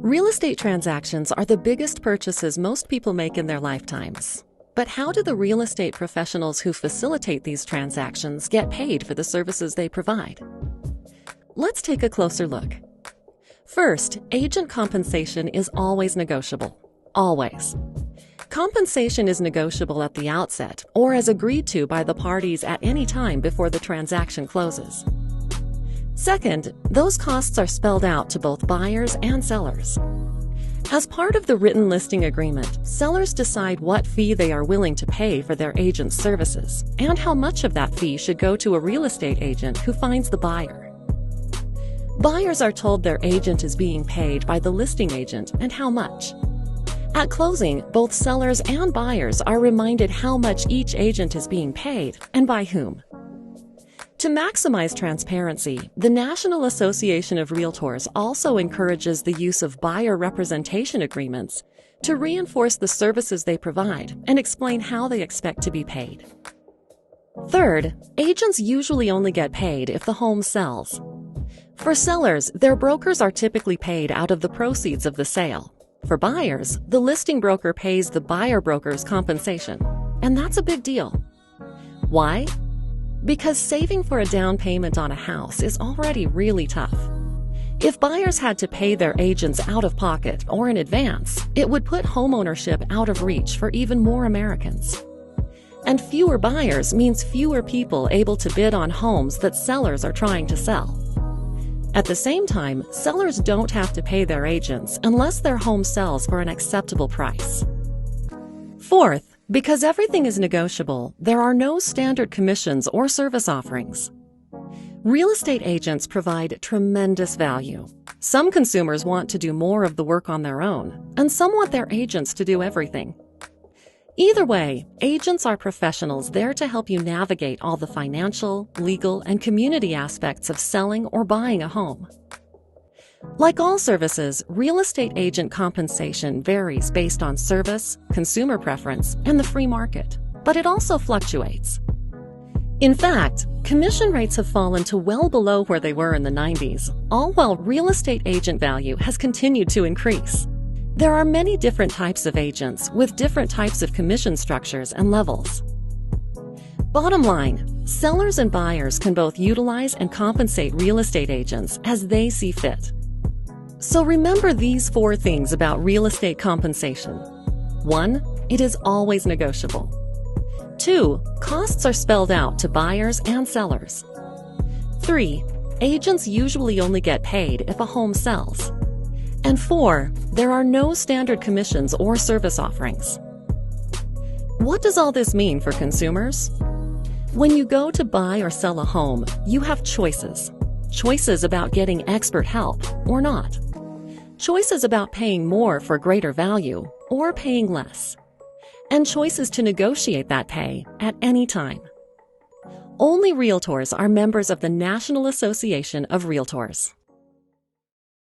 Real estate transactions are the biggest purchases most people make in their lifetimes. But how do the real estate professionals who facilitate these transactions get paid for the services they provide? Let's take a closer look. First, agent compensation is always negotiable. Always. Compensation is negotiable at the outset or as agreed to by the parties at any time before the transaction closes. Second, those costs are spelled out to both buyers and sellers. As part of the written listing agreement, sellers decide what fee they are willing to pay for their agent's services and how much of that fee should go to a real estate agent who finds the buyer. Buyers are told their agent is being paid by the listing agent and how much. At closing, both sellers and buyers are reminded how much each agent is being paid and by whom. To maximize transparency, the National Association of Realtors also encourages the use of buyer representation agreements to reinforce the services they provide and explain how they expect to be paid. Third, agents usually only get paid if the home sells. For sellers, their brokers are typically paid out of the proceeds of the sale. For buyers, the listing broker pays the buyer broker's compensation, and that's a big deal. Why? Because saving for a down payment on a house is already really tough. If buyers had to pay their agents out of pocket or in advance, it would put homeownership out of reach for even more Americans. And fewer buyers means fewer people able to bid on homes that sellers are trying to sell. At the same time, sellers don't have to pay their agents unless their home sells for an acceptable price. Fourth, because everything is negotiable, there are no standard commissions or service offerings. Real estate agents provide tremendous value. Some consumers want to do more of the work on their own, and some want their agents to do everything. Either way, agents are professionals there to help you navigate all the financial, legal, and community aspects of selling or buying a home. Like all services, real estate agent compensation varies based on service, consumer preference, and the free market, but it also fluctuates. In fact, commission rates have fallen to well below where they were in the 90s, all while real estate agent value has continued to increase. There are many different types of agents with different types of commission structures and levels. Bottom line, sellers and buyers can both utilize and compensate real estate agents as they see fit. So remember these 4 things about real estate compensation. 1. It is always negotiable. 2. Costs are spelled out to buyers and sellers. 3. Agents usually only get paid if a home sells. And 4. There are no standard commissions or service offerings. What does all this mean for consumers? When you go to buy or sell a home, you have choices. Choices about getting expert help or not. Choices about paying more for greater value or paying less. And choices to negotiate that pay at any time. Only Realtors are members of the National Association of Realtors.